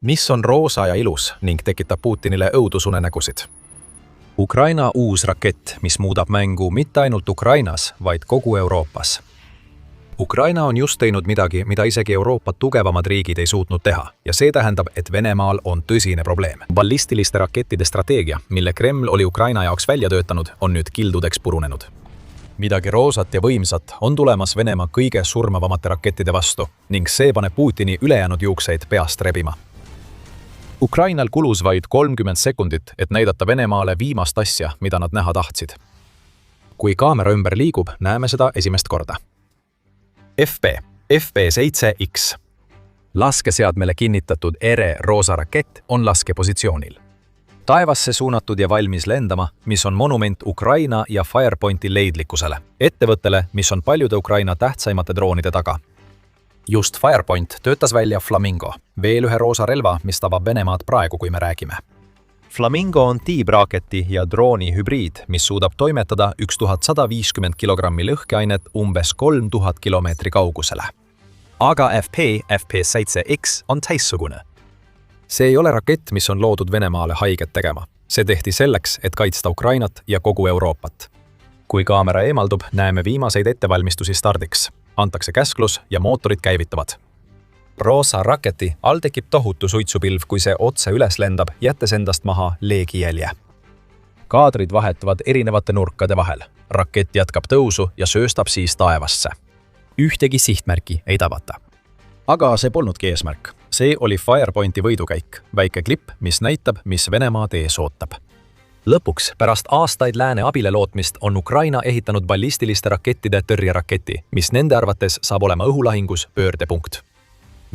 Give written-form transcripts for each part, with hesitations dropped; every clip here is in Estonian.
mis on roosa ja ilus ning tekitab Putinile õudusunenägusid. Ukraina uus rakett, mis muudab mängu mitte ainult Ukrainas, vaid kogu Euroopas. Ukraina on just teinud midagi, mida isegi Euroopa tugevamad riigid ei suutnud teha, ja see tähendab, et Venemaal on tõsine probleem. Ballistiliste rakettide strateegia, mille Kreml oli Ukraina jaoks välja töötanud, on nüüd kildudeks purunenud. Midagi roosat ja võimsat on tulemas Venemaa kõige surmavamate rakettide vastu ning see paneb Putini ülejäänud juukseid peast rebima. Ukrainal kulus vaid 30 sekundit, et näidata Venemaale viimast asja, mida nad näha tahtsid. Kui kaamera ümber liigub, näeme seda esimest korda. FP7X. Laskeseadmele kinnitatud ERE roosa rakett on laskepositsioonil. Taevasse suunatud ja valmis lendama, mis on monument Ukraina ja Firepointi leidlikkusele, ettevõttele, mis on paljude Ukraina tähtsaimate droonide taga. Just Firepoint töötas välja Flamingo, veel ühe roosa relva, mis tabab Venemaad praegu, kui me räägime. Flamingo on tiibraketi ja drooni hübriid, mis suudab toimetada 1150 kilogrammi lõhkeainet umbes 3000 kilomeetri kaugusele. Aga FP7X on teistsugune. See ei ole rakett, mis on loodud Venemaale haiget tegema. See tehti selleks, et kaitsta Ukrainat ja kogu Euroopat. Kui kaamera eemaldub, näeme viimaseid ettevalmistusi stardiks. Antakse käsklus ja mootorid käivituvad. Roosa raketi all tekib tohutu suitsupilv, kui see otse üles lendab, jättes endast maha leegijälje. Kaadrid vahetuvad erinevate nurkade vahel. Rakett jätkab tõusu ja sööstab siis taevasse. Ühtegi sihtmärki ei tabata. Aga see polnudki eesmärk. See oli Firepointi võidukäik, väike klipp, mis näitab, mis Venemaa ees ootab. Lõpuks, pärast aastaid lääne abile lootmist, on Ukraina ehitanud ballistiliste rakettide tõrjeraketi, mis nende arvates saab olema õhulahingus pöördepunkt.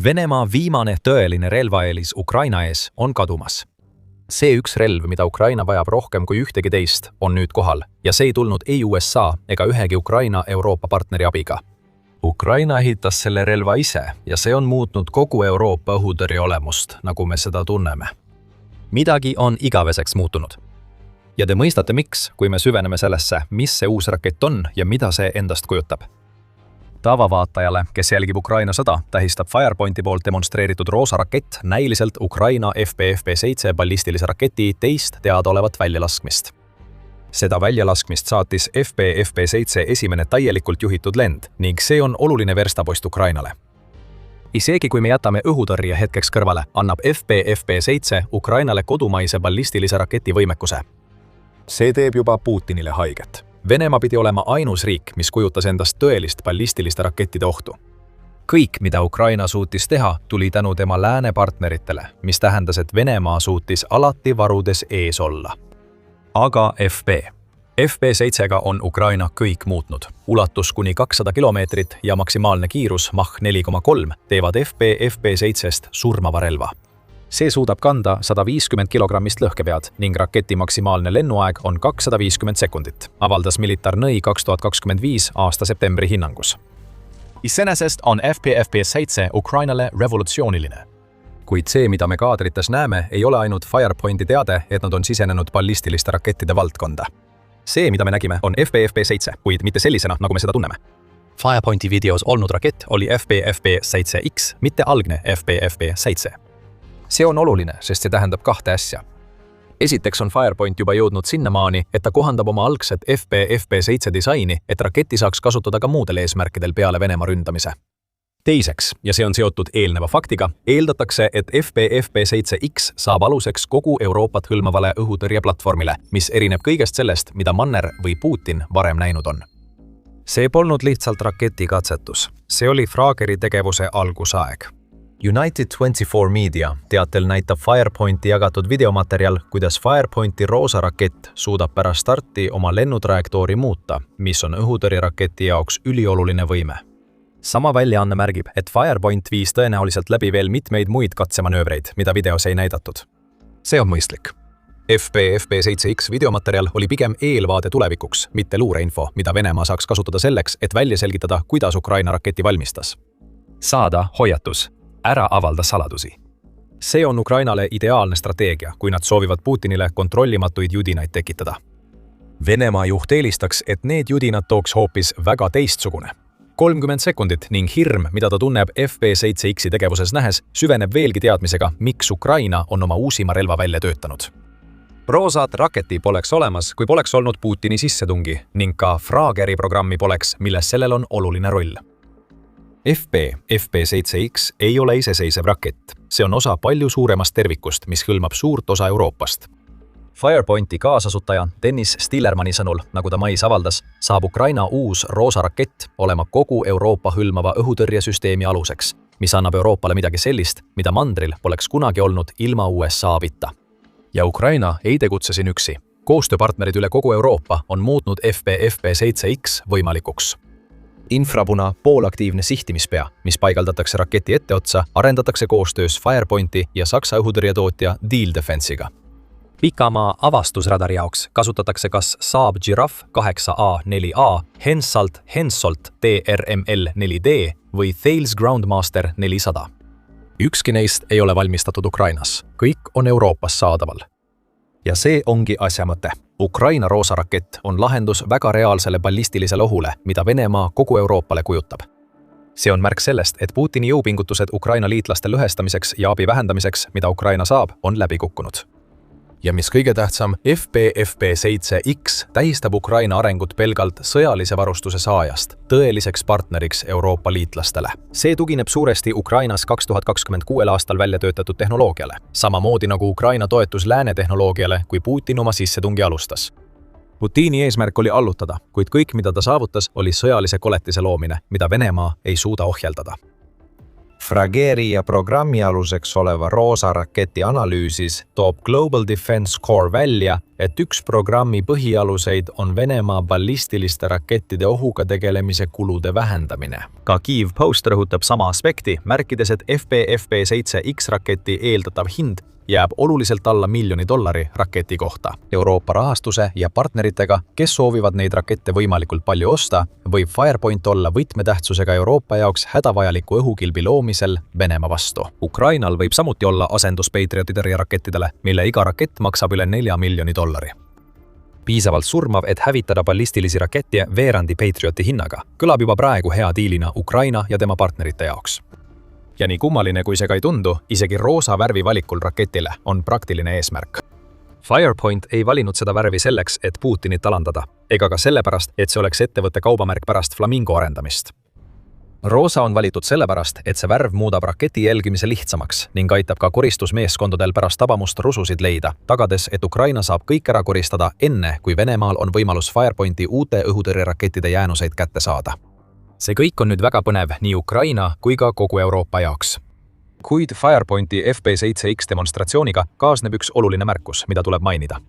Venemaa viimane tõeline relvaeelis Ukraina ees on kadumas. See üks relv, mida Ukraina vajab rohkem kui ühtegi teist, on nüüd kohal ja see ei tulnud ei USA ega ühegi Ukraina Euroopa partneri abiga. Ukraina ehitas selle relva ise ja see on muutnud kogu Euroopa õhutõrje olemust, nagu me seda tunneme. Midagi on igaveseks muutunud. Ja te mõistate miks, kui me süveneme sellesse, mis see uus rakett on ja mida see endast kujutab. Tavavaatajale, kes jälgib Ukraina sõda, tähistab Firepointi poolt demonstreeritud roosa rakett näiliselt Ukraina FP7 ballistilise raketi teist teadaolevat väljalaskmist. Seda väljalaskmist saatis FP7 esimene täielikult juhitud lend ning see on oluline verstapost Ukrainale. Isegi kui me jätame õhutõrje hetkeks kõrvale, annab FP7 Ukrainale kodumaise ballistilise raketi võimekuse. See teeb juba Putinile haiget. Venemaa pidi olema ainus riik, mis kujutas endast tõelist ballistiliste rakettide ohtu. Kõik, mida Ukraina suutis teha, tuli tänu tema lääne partneritele, mis tähendas, et Venemaa suutis alati varudes ees olla. Aga FP7-ga on Ukraina kõik muutnud. Ulatus kuni 200 kilomeetrit ja maksimaalne kiirus Mach 4,3 teevad FP7-st surmava relva. See suudab kanda 150 kilogrammist lõhkepead ning raketi maksimaalne lennuaeg on 250 sekundit, avaldas Militarnõi 2025 aasta septembri hinnangus. Iseenesest on FP7 Ukrainale revolutsiooniline. Kuid see, mida me kaadrites näeme, ei ole ainult Firepointi teade, et nad on sisenenud ballistiliste rakettide valdkonda. See, mida me nägime, on FP7, kuid mitte sellisena, nagu me seda tunneme. Firepointi videos olnud rakett oli FP7X, mitte algne FP7. See on oluline, sest see tähendab kahte asja. Esiteks on Firepoint juba jõudnud sinnamaani, et ta kohandab oma algset FP7 disaini, et raketti saaks kasutada ka muudel eesmärkidel peale Venemaa ründamise. Teiseks, ja see on seotud eelneva faktiga, eeldatakse, et FP7X saab aluseks kogu Euroopat hõlmavale õhutõrjeplatvormile, mis erineb kõigest sellest, mida Manner või Putin varem näinud on. See polnud lihtsalt raketikatsetus. See oli Frageri tegevuse algusaeg. United24 Media teatel näitab Firepointi jagatud videomaterjal, kuidas Firepointi roosa rakett suudab pärast starti oma lennutrajektoori muuta, mis on õhutõrjeraketi jaoks ülioluline võime. Sama väljaanne märgib, et Firepoint viis tõenäoliselt läbi veel mitmeid muid katsemanöövreid, mida videos ei näidatud. See on mõistlik. FP7X videomaterjal oli pigem eelvaade tulevikuks, mitte luureinfo, mida Venemaa saaks kasutada selleks, et välja selgitada, kuidas Ukraina raketi valmistas. Saada hoiatus. Ära avalda saladusi. See on Ukrainale ideaalne strateegia, kui nad soovivad Putinile kontrollimatuid judinaid tekitada. Venemaa juht eelistaks, et need judinad tooks hoopis väga teistsugune. 30 sekundit ning hirm, mida ta tunneb FP7X-i tegevuses nähes, süveneb veelgi teadmisega, miks Ukraina on oma uusima relva välja töötanud. Roosat raketi poleks olemas, kui poleks olnud Putini sissetungi ning ka Frageri programmi poleks, milles sellel on oluline roll. FP7X ei ole iseseisev rakett. See on osa palju suuremast tervikust, mis hõlmab suurt osa Euroopast. Firepointi kaasasutaja Dennis Stillermanni sõnul, nagu ta mais avaldas, saab Ukraina uus Roosa rakett olema kogu Euroopa hõlmava õhutõrjesüsteemi aluseks, mis annab Euroopale midagi sellist, mida mandril poleks kunagi olnud ilma USA abita. Ja Ukraina ei tegutse siin üksi. Koostööpartnerid üle kogu Euroopa on muutnud FP7X võimalikuks. Infrapuna poolaktiivne sihtimispea, mis paigaldatakse raketi etteotsa, arendatakse koostöös Firepointi ja Saksa õhutõrjetootja Diehl Defense'iga. Pikamaa avastusradari jaoks kasutatakse kas Saab Giraffe 8A4A, Hensoldt TRML4D või Thales Groundmaster 400. Ükski neist ei ole valmistatud Ukrainas, kõik on Euroopas saadaval. Ja see ongi asja mõte. Ukraina Roosa rakett on lahendus väga reaalsele ballistilisele ohule, mida Venemaa kogu Euroopale kujutab. See on märk sellest, et Putini jõupingutused Ukraina liitlaste lõhestamiseks ja abi vähendamiseks, mida Ukraina saab, on läbi kukkunud. Ja mis kõige tähtsam, FP7X tähistab Ukraina arengut pelgalt sõjalise varustuse saajast, tõeliseks partneriks Euroopa liitlastele. See tugineb suuresti Ukrainas 2026 aastal välja töötatud tehnoloogiale, samamoodi nagu Ukraina toetus lääne tehnoloogiale, kui Putin oma sissetungi alustas. Putini eesmärk oli allutada, kuid kõik, mida ta saavutas, oli sõjalise koletise loomine, mida Venemaa ei suuda ohjeldada. Frageri ja programmi aluseks oleva Roosa raketi analüüsis toob Global Defense Corps välja, et üks programmi põhialuseid on Venemaa ballistiliste rakettide ohuga tegelemise kulude vähendamine. Ka Kyiv Post rõhutab sama aspekti, märkides, et FP7X raketi eeldatav hind jääb oluliselt alla $1 miljoni raketi kohta. Euroopa rahastuse ja partneritega, kes soovivad neid rakette võimalikult palju osta, võib Firepoint olla võtmetähtsusega Euroopa jaoks hädavajaliku õhukilbi loomisel Venemaa vastu. Ukrainal võib samuti olla asendus Patrioti tõrjerakettidele, mille iga rakett maksab üle $4 miljoni. Piisavalt surmav, et hävitada ballistilisi rakette veerandi Patrioti hinnaga, kõlab juba praegu hea diilina Ukraina ja tema partnerite jaoks. Ja nii kummaline, kui see ka ei tundu, isegi roosa värvi valikul raketile on praktiline eesmärk. Firepoint ei valinud seda värvi selleks, et Putinit alandada, ega ka sellepärast, et see oleks ettevõtte kaubamärk pärast Flamingo arendamist. Roosa on valitud sellepärast, et see värv muudab raketi jälgimise lihtsamaks ning aitab ka koristusmeeskondadel pärast tabamust rususid leida, tagades, et Ukraina saab kõik ära koristada enne, kui Venemaal on võimalus Firepointi uute õhutõrjerakettide jäänuseid kätte saada. See kõik on nüüd väga põnev nii Ukraina kui ka kogu Euroopa jaoks. Kuid Firepointi FP7X demonstratsiooniga kaasneb üks oluline märkus, mida tuleb mainida.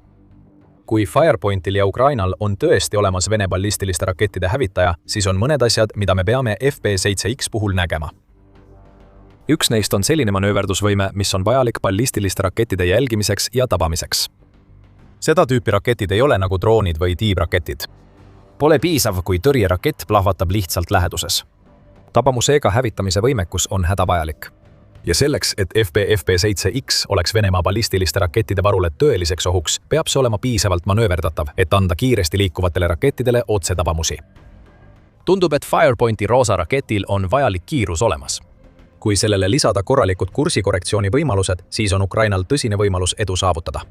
Kui Firepointil ja Ukrainal on tõesti olemas Vene ballistiliste rakettide hävitaja, siis on mõned asjad, mida me peame FP7X puhul nägema. Üks neist on selline manööverdusvõime, mis on vajalik ballistiliste rakettide jälgimiseks ja tabamiseks. Seda tüüpi raketid ei ole nagu droonid või tiibraketid. Pole piisav, kui tõrjerakett plahvatab lihtsalt läheduses. Tabamusega hävitamise võimekus on hädavajalik. Ja selleks, et FP7X oleks Venemaa ballistiliste rakettide varule tõeliseks ohuks, peab see olema piisavalt manööverdatav, et anda kiiresti liikuvatele rakettidele otsetabamusi. Tundub, et Firepointi Roosa raketil on vajalik kiirus olemas. Kui sellele lisada korralikud kursikorrektsiooni võimalused, siis on Ukrainal tõsine võimalus edu saavutada.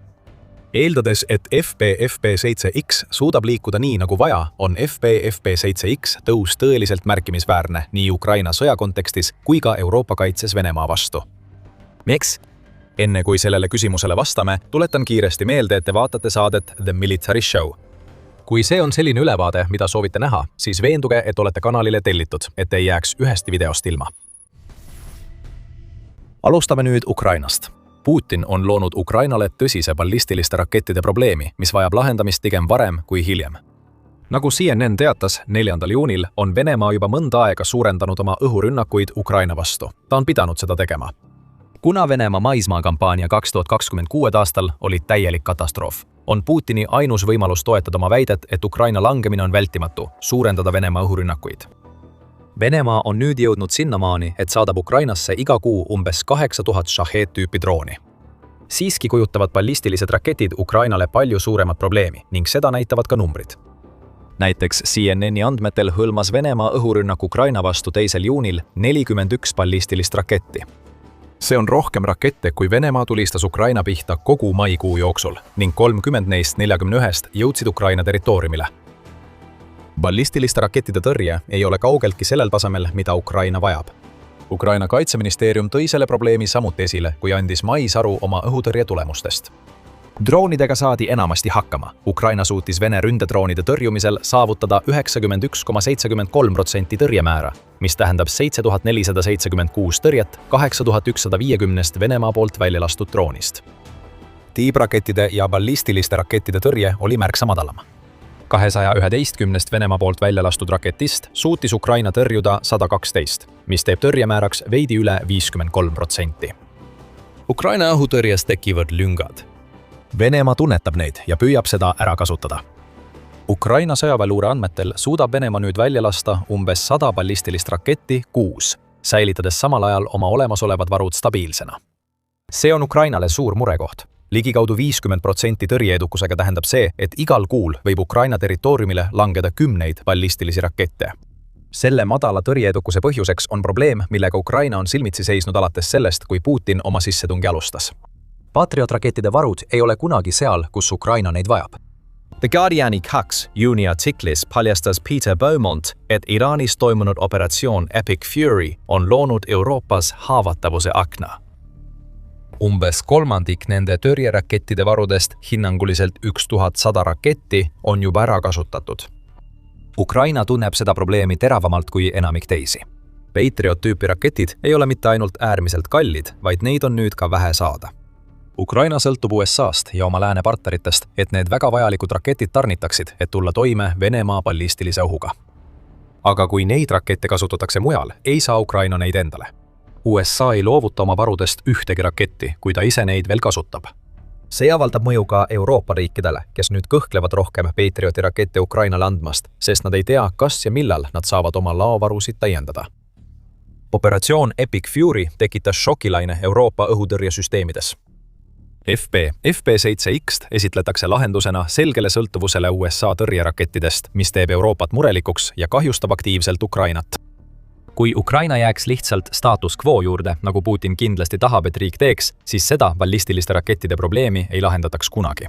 Eeldades, et FP7X suudab liikuda nii nagu vaja, on FP7X tõus tõeliselt märkimisväärne nii Ukraina sõja kontekstis kui ka Euroopa kaitses Venemaa vastu. Miks? Enne kui sellele küsimusele vastame, tuletan kiiresti meelde, et te vaatate saadet The Military Show. Kui see on selline ülevaade, mida soovite näha, siis veenduge, et olete kanalile tellitud, et ei jääks ühest videost ilma. Alustame nüüd Ukrainast. Putin on loonud Ukrainale tõsise ballistiliste rakettide probleemi, mis vajab lahendamist pigem varem kui hiljem. Nagu CNN teatas, 4. juunil on Venemaa juba mõnda aega suurendanud oma õhurünnakuid Ukraina vastu. Ta on pidanud seda tegema. Kuna Venemaa maismaakampaania 2026 aastal oli täielik katastroof, on Putini ainus võimalus toetada oma väidet, et Ukraina langemine on vältimatu, suurendada Venemaa õhurünnakuid. Venemaa on nüüd jõudnud sinnamaani, et saadab Ukrainasse iga kuu umbes 8000 Shahed-tüüpi drooni. Siiski kujutavad ballistilised raketid Ukrainale palju suuremat probleemi ning seda näitavad ka numbrid. Näiteks CNN-i andmetel hõlmas Venemaa õhurünnak Ukraina vastu 2. juunil 41 ballistilist raketti. See on rohkem rakette, kui Venemaa tulistas Ukraina pihta kogu maikuu jooksul ning 30 neist 41-st jõudsid Ukraina territooriumile. Ballistiliste rakettide tõrje ei ole kaugeltki sellel tasemel, mida Ukraina vajab. Ukraina kaitseministeerium tõi selle probleemi samuti esile, kui andis mais aru oma õhutõrje tulemustest. Droonidega saadi enamasti hakkama. Ukraina suutis Vene ründedroonide tõrjumisel saavutada 91,73% tõrjemäära, mis tähendab 7476 tõrjet 8150 Venemaa poolt välja lastud droonist. Tiibrakettide ja ballistiliste rakettide tõrje oli märksa madalam. 211 Venemaa poolt välja lastud raketist suutis Ukraina tõrjuda 112, mis teeb tõrjemääraks veidi üle 53%. Ukraina õhutõrjes tekivad lüngad. Venemaa tunnetab neid ja püüab seda ära kasutada. Ukraina sõjaväeluure andmetel suudab Venemaa nüüd välja lasta umbes 100 ballistilist raketti kuus, säilitades samal ajal oma olemasolevad varud stabiilsena. See on Ukrainale suur murekoht. Ligikaudu 50% tõrjeedukusega tähendab see, et igal kuul võib Ukraina territooriumile langeda 10 ballistilisi rakette. Selle madala tõrjeedukuse põhjuseks on probleem, millega Ukraina on silmitsi seisnud alates sellest, kui Putin oma sissetungi alustas. Patriot-rakettide varud ei ole kunagi seal, kus Ukraina neid vajab. The Guardiani 2 juuni artiklis paljastas Peter Beaumont, et Iraanis toimunud operatsioon Epic Fury on loonud Euroopas haavatavuse akna. Umbes kolmandik nende tõrjerakettide varudest, hinnanguliselt 1100 raketti, on juba ära kasutatud. Ukraina tunneb seda probleemi teravamalt kui enamik teisi. Patriot-tüüpi raketid ei ole mitte ainult äärmiselt kallid, vaid neid on nüüd ka vähe saada. Ukraina sõltub USA-st ja oma lääne partneritest, et need väga vajalikud raketid tarnitaksid, et tulla toime Venemaa ballistilise ohuga. Aga kui neid rakette kasutatakse mujal, ei saa Ukraina neid endale. USA ei loovuta oma varudest ühtegi raketti, kui ta ise neid veel kasutab. See avaldab mõju ka Euroopa riikidele, kes nüüd kõhklevad rohkem Patrioti rakette Ukrainale andmast, sest nad ei tea, kas ja millal nad saavad oma laovarusid täiendada. Operatsioon Epic Fury tekitas šokilaine Euroopa õhutõrjesüsteemides. FP7X esitletakse lahendusena selgele sõltuvusele USA tõrjerakettidest, mis teeb Euroopat murelikuks ja kahjustab aktiivselt Ukrainat. Kui Ukraina jääks lihtsalt status quo juurde, nagu Putin kindlasti tahab, et riik teeks, siis seda ballistiliste rakettide probleemi ei lahendataks kunagi.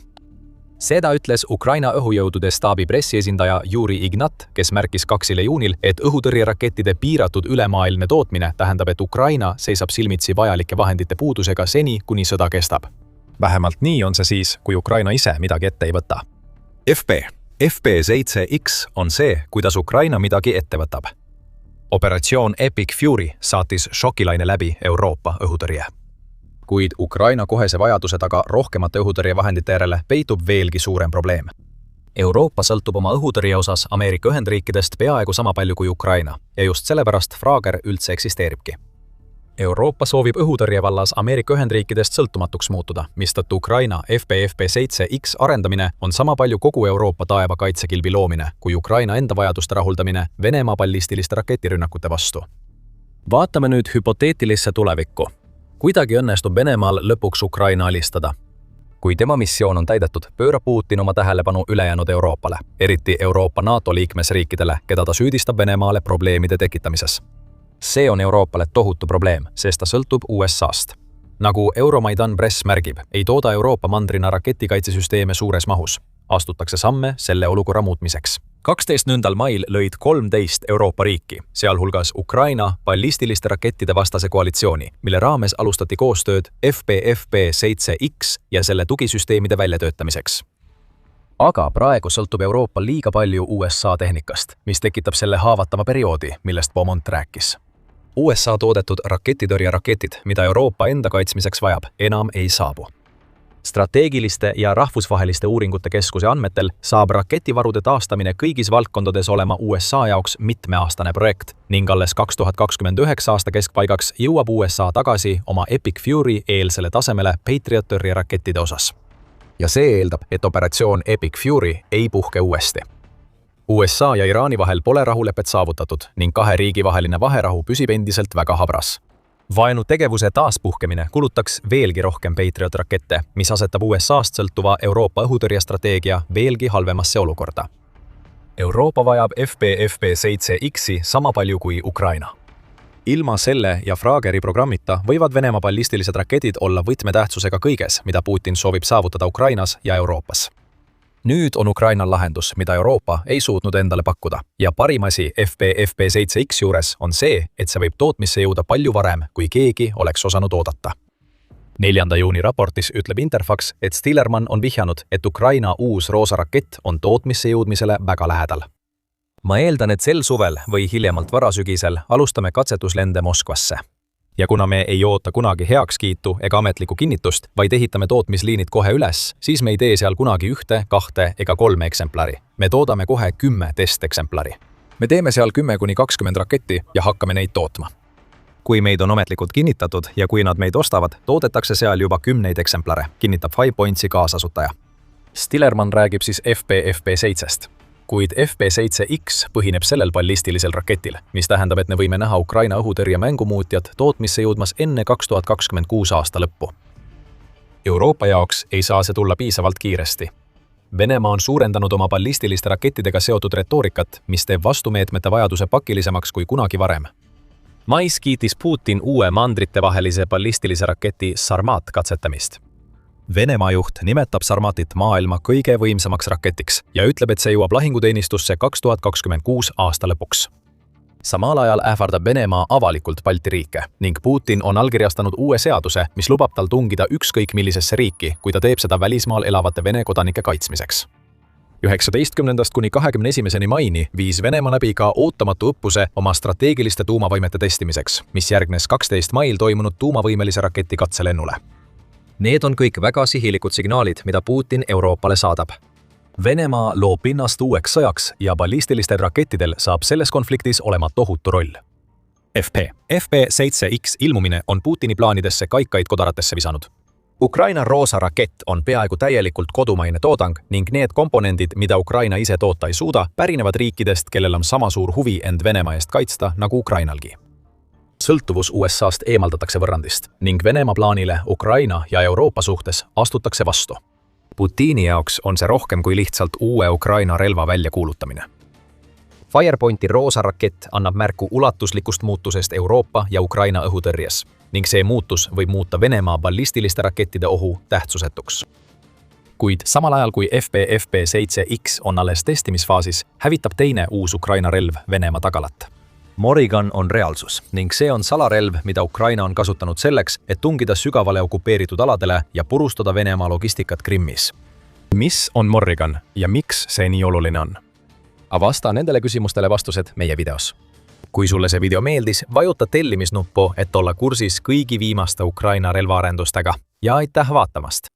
Seda ütles Ukraina õhujõudude staabi pressiesindaja Yuri Ignat, kes märkis 2. juunil, et õhutõrjerakettide piiratud ülemaailmne tootmine tähendab, et Ukraina seisab silmitsi vajalike vahendite puudusega seni, kuni sõda kestab. Vähemalt nii on see siis, kui Ukraina ise midagi ette ei võta. FP7X on see, kuidas Ukraina midagi ette võtab. Operatsioon Epic Fury saatis šokilaine läbi Euroopa õhutõrje. Kuid Ukraina kohese vajaduse taga rohkemate õhutõrjevahendite järele peitub veelgi suurem probleem. Euroopa sõltub oma õhutõrje osas Ameerika Ühendriikidest peaaegu sama palju kui Ukraina ja just sellepärast Frager üldse eksisteeribki. Euroopa soovib õhutõrje vallas Ameerika Ühendriikidest sõltumatuks muutuda, mistõttu Ukraina FP7X arendamine on sama palju kogu Euroopa taeva kaitsekilbi loomine kui Ukraina enda vajaduste rahuldamine Venemaa ballistiliste raketirünnakute vastu. Vaatame nüüd hüpoteetilisse tulevikku. Kuidagi õnnestub Venemaal lõpuks Ukraina alistada. Kui tema missioon on täidetud, pöörab Putin oma tähelepanu ülejäänud Euroopale, eriti Euroopa NATO liikmesriikidele, keda ta süüdistab Venemaale probleemide tekitamises. See on Euroopale tohutu probleem, sest ta sõltub USA-st. Nagu Euromaidan Press märgib, ei tooda Euroopa mandrina raketikaitsesüsteeme suures mahus. Astutakse samme selle olukorra muutmiseks. 12. mail lõid 13 Euroopa riiki, sealhulgas Ukraina ballistiliste rakettide vastase koalitsiooni, mille raames alustati koostööd FP7X ja selle tugisüsteemide väljatöötamiseks. Aga praegu sõltub Euroopa liiga palju USA tehnikast, mis tekitab selle haavatava perioodi, millest Beaumont rääkis. USA toodetud raketitõrjeraketid, mida Euroopa enda kaitsmiseks vajab, enam ei saabu. Strateegiliste ja rahvusvaheliste uuringute keskuse andmetel saab raketivarude taastamine kõigis valdkondades olema USA jaoks mitmeaastane projekt ning alles 2029 aasta keskpaigaks jõuab USA tagasi oma Epic Fury eelsele tasemele Patriot tõrjerakettide osas. Ja see eeldab, et operatsioon Epic Fury ei puhke uuesti. USA ja Iraani vahel pole rahulepet saavutatud ning kahe riigi vaheline vaherahu püsib endiselt väga habras. Vaenu tegevuse taaspuhkemine kulutaks veelgi rohkem Patriot-rakette, mis asetab USA-st sõltuva Euroopa õhutõrjestrateegia veelgi halvemasse olukorda. Euroopa vajab FP7X-i sama palju kui Ukraina. Ilma selle ja Frageri programmita võivad Venemaa ballistilised raketid olla võtmetähtsusega kõiges, mida Putin soovib saavutada Ukrainas ja Euroopas. Nüüd on Ukrainal lahendus, mida Euroopa ei suutnud endale pakkuda. Ja parim asi FP7X juures on see, et see võib tootmisse jõuda palju varem, kui keegi oleks osanud oodata. 4. juuni raportis ütleb Interfax, et Stillermann on vihjanud, et Ukraina uus roosa rakett on tootmisse jõudmisele väga lähedal. Ma eeldan, et sel suvel või hiljemalt varasügisel alustame katsetuslende Moskvasse. Ja kuna me ei oota kunagi heakskiitu ega ametlikku kinnitust, vaid ehitame tootmisliinid kohe üles, siis me ei tee seal kunagi 1, 2 ega 3 eksemplari. Me toodame kohe 10 testeksemplari. Me teeme seal 10–20 raketti ja hakkame neid tootma. Kui meid on ametlikult kinnitatud ja kui nad meid ostavad, toodetakse seal juba 10 eksemplare, kinnitab 5 Pointsi kaasasutaja. Stillermann räägib siis FP7-st. Kuid FP7X põhineb sellel ballistilisel raketil, mis tähendab, et me võime näha Ukraina õhutõrje mängumuutjat tootmisse jõudmas enne 2026 aasta lõppu. Euroopa jaoks ei saa see tulla piisavalt kiiresti. Venemaa on suurendanud oma ballistiliste rakettidega seotud retoorikat, mis teeb vastumeetmete vajaduse pakilisemaks kui kunagi varem. Mais kiitis Putin uue mandritevahelise ballistilise raketi Sarmat katsetamist. Venemaa juht nimetab Sarmatit maailma kõige võimsamaks raketiks ja ütleb, et see jõuab lahinguteenistusse 2026 aasta lõpuks. Samal ajal ähvardab Venemaa avalikult Balti riike ning Putin on allkirjastanud uue seaduse, mis lubab tal tungida ükskõik millisesse riiki, kui ta teeb seda välismaal elavate Vene kodanike kaitsmiseks. 19. kuni 21. maini viis Venemaa läbi ka ootamatu õppuse oma strateegiliste tuumavõimete testimiseks, mis järgnes 12. mail toimunud tuumavõimelise raketi katselennule. Need on kõik väga sihilikud signaalid, mida Putin Euroopale saadab. Venemaa loob pinnast uueks sõjaks ja ballistilistel rakettidel saab selles konfliktis olema tohutu roll. FP7X ilmumine on Putini plaanidesse kaikaid kodaratesse visanud. Ukraina roosa rakett on peaaegu täielikult kodumaine toodang ning need komponendid, mida Ukraina ise toota ei suuda, pärinevad riikidest, kellel on sama suur huvi end Venemaa eest kaitsta nagu Ukrainalgi. Sõltuvus USA'st eemaldatakse võrrandist ning Venemaa plaanile Ukraina ja Euroopa suhtes astutakse vastu. Putini jaoks on see rohkem kui lihtsalt uue Ukraina relva väljakuulutamine. Firepointi roosa rakett annab märku ulatuslikust muutusest Euroopa ja Ukraina õhutõrjes ning see muutus võib muuta Venemaa ballistiliste rakettide ohu tähtsusetuks. Kuid samal ajal kui FP7X on alles testimisfaasis, hävitab teine uus Ukraina relv Venemaa tagalat. Morrigan on reaalsus ning see on salarelv, mida Ukraina on kasutanud selleks, et tungida sügavale okupeeritud aladele ja purustada Venemaa logistikat Krimmis. Mis on Morrigan ja miks see nii oluline on? Avasta nendele küsimustele vastused meie videos. Kui sulle see video meeldis, vajuta tellimisnuppu, et olla kursis kõigi viimaste Ukraina relvaarendustega ja aitäh vaatamast!